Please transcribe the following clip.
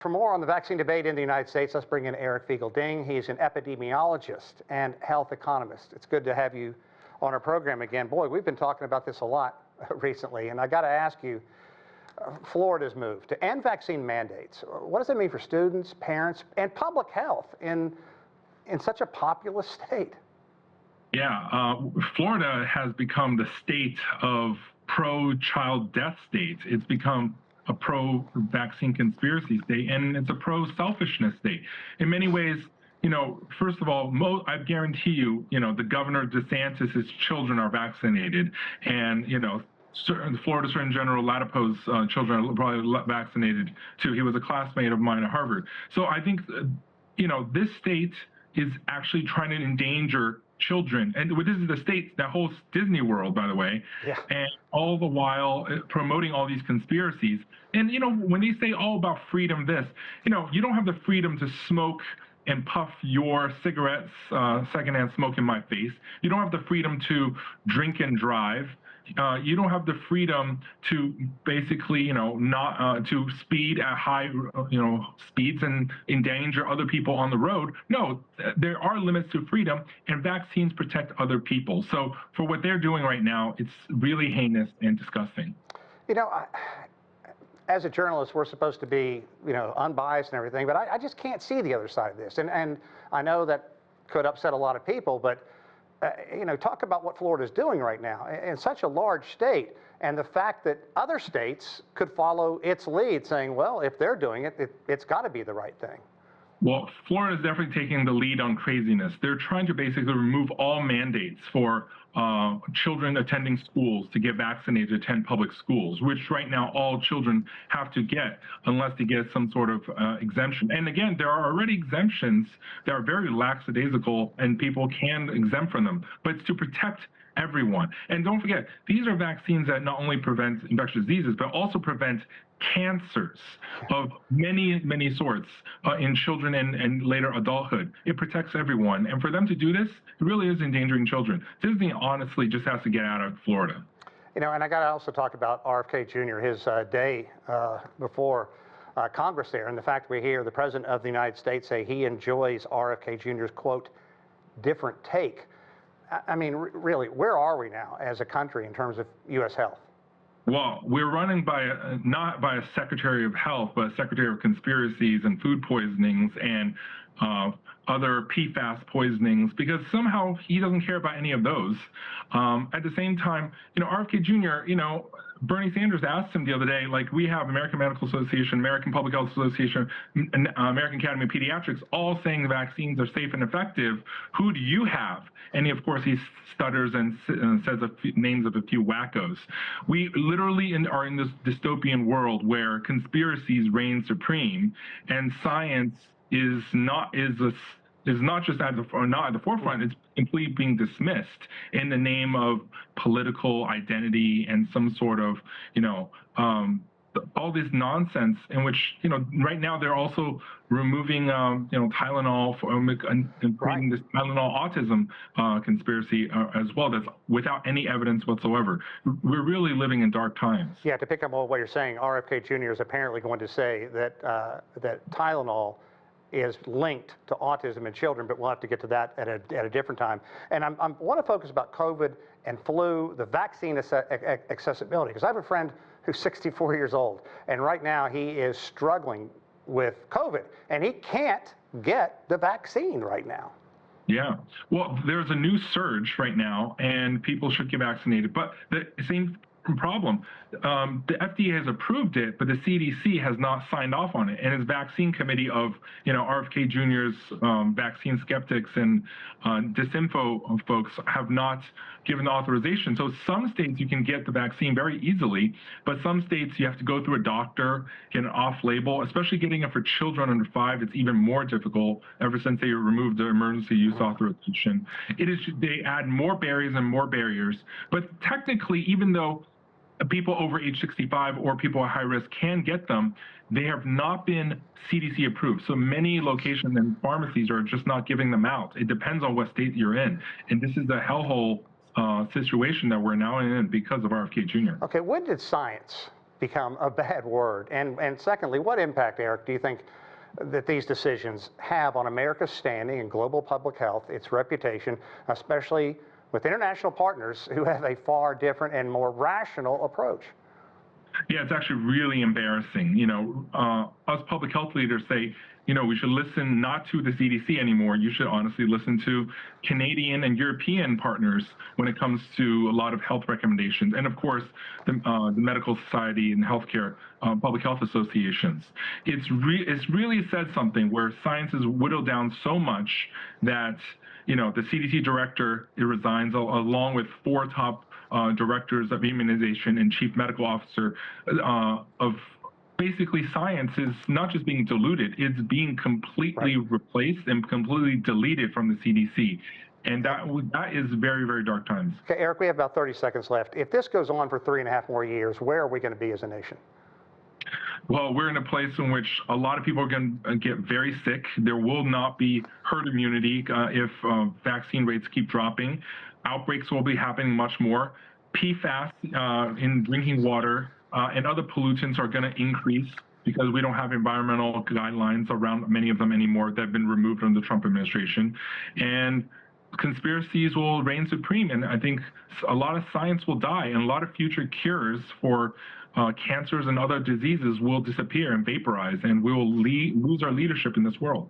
For more on the vaccine debate in the United States, let's bring in Eric Feigl-Ding. He's an epidemiologist and health economist. It's good to have you on our program again. Boy, we've been talking about this a lot recently, and I got to ask you, Florida's move to end vaccine mandates. What does that mean for students, parents, and public health in such a populous state? Yeah, Florida has become the state of pro-child death state. It's become a pro-vaccine conspiracy state, and it's a pro-selfishness state. In many ways, first of all, I guarantee you, the Governor DeSantis' children are vaccinated, and, Florida Surgeon General Latipo's children are probably vaccinated too. He was a classmate of mine at Harvard. So I think, this state is actually trying to endanger children. And this is the state, that whole Disney World, by the way, yeah. And all the while promoting all these conspiracies. And, when they say all about freedom, you don't have the freedom to smoke and puff your cigarettes, secondhand smoke in my face. You don't have the freedom to drink and drive. You don't have the freedom to basically, not to speed at high, speeds and endanger other people on the road. No, there are limits to freedom, and vaccines protect other people. So for what they're doing right now, it's really heinous and disgusting. As a journalist, we're supposed to be, unbiased and everything, but I just can't see the other side of this. And I know that could upset a lot of people, but talk about what Florida's doing right now in such a large state, and the fact that other states could follow its lead, saying, well, if they're doing it, it's got to be the right thing. Well, Florida is definitely taking the lead on craziness. They're trying to basically remove all mandates for children attending schools to get vaccinated to attend public schools, which right now all children have to get unless they get some sort of exemption. And again, there are already exemptions that are very lackadaisical, and people can exempt from them, but it's to protect everyone. And don't forget, these are vaccines that not only prevent infectious diseases, but also prevent cancers of many, many sorts in children and later adulthood. It protects everyone. And for them to do this, it really is endangering children. Disney honestly just has to get out of Florida. And I got to also talk about RFK Jr., his day before Congress there, and the fact we hear the President of the United States say he enjoys RFK Jr.'s, quote, different take. I mean, really, where are we now as a country in terms of U.S. health? Well, we're running not by a Secretary of Health, but a Secretary of Conspiracies and Food Poisonings and other PFAS poisonings, because somehow he doesn't care about any of those. At the same time, RFK Jr., Bernie Sanders asked him the other day, like, we have American Medical Association, American Public Health Association, American Academy of Pediatrics, all saying the vaccines are safe and effective. Who do you have? And of course, he stutters and says names of a few wackos. We literally are in this dystopian world where conspiracies reign supreme, and science is not just at the forefront, it's completely being dismissed in the name of political identity and some sort of, all this nonsense in which, right now they're also removing, Tylenol and creating this Tylenol autism conspiracy as well, that's without any evidence whatsoever. We're really living in dark times. Yeah, to pick up on what you're saying, RFK Jr. is apparently going to say that that Tylenol is linked to autism in children, but we'll have to get to that at a different time. And I want to focus about COVID and flu, the vaccine accessibility, because I have a friend who's 64 years old, and right now he is struggling with COVID, and he can't get the vaccine right now. Yeah, well, there's a new surge right now, and people should get vaccinated, but the same problem. The FDA has approved it, but the CDC has not signed off on it. And its vaccine committee of, RFK Jr.'s vaccine skeptics and disinfo folks have not given the authorization. So some states you can get the vaccine very easily, but some states you have to go through a doctor, get an off-label, especially getting it for children under 5. It's even more difficult ever since they removed the emergency use authorization. They add more barriers and more barriers. But technically, even though people over age 65 or people at high risk can get them, they have not been CDC approved. So many locations and pharmacies are just not giving them out. It depends on what state you're in. And this is the hellhole situation that we're now in because of RFK Jr. Okay, when did science become a bad word? And secondly, what impact, Eric, do you think that these decisions have on America's standing in global public health, its reputation, especially with international partners who have a far different and more rational approach? Yeah, it's actually really embarrassing. Us public health leaders say, we should listen not to the CDC anymore. You should honestly listen to Canadian and European partners when it comes to a lot of health recommendations. And of course, the medical society and healthcare, public health associations. It's really said something where science is whittled down so much that, the CDC director, it resigns along with 4 top directors of immunization and chief medical officer of basically science is not just being diluted, it's being completely replaced and completely deleted from the CDC. And that is very, very dark times. Okay, Eric, we have about 30 seconds left. If this goes on for 3.5 more years, where are we going to be as a nation? Well, we're in a place in which a lot of people are going to get very sick. There will not be herd immunity if vaccine rates keep dropping. Outbreaks will be happening much more. PFAS in drinking water and other pollutants are going to increase because we don't have environmental guidelines around many of them anymore that have been removed under the Trump administration. And conspiracies will reign supreme. And I think a lot of science will die and a lot of future cures for cancers and other diseases will disappear and vaporize, and we will lose our leadership in this world.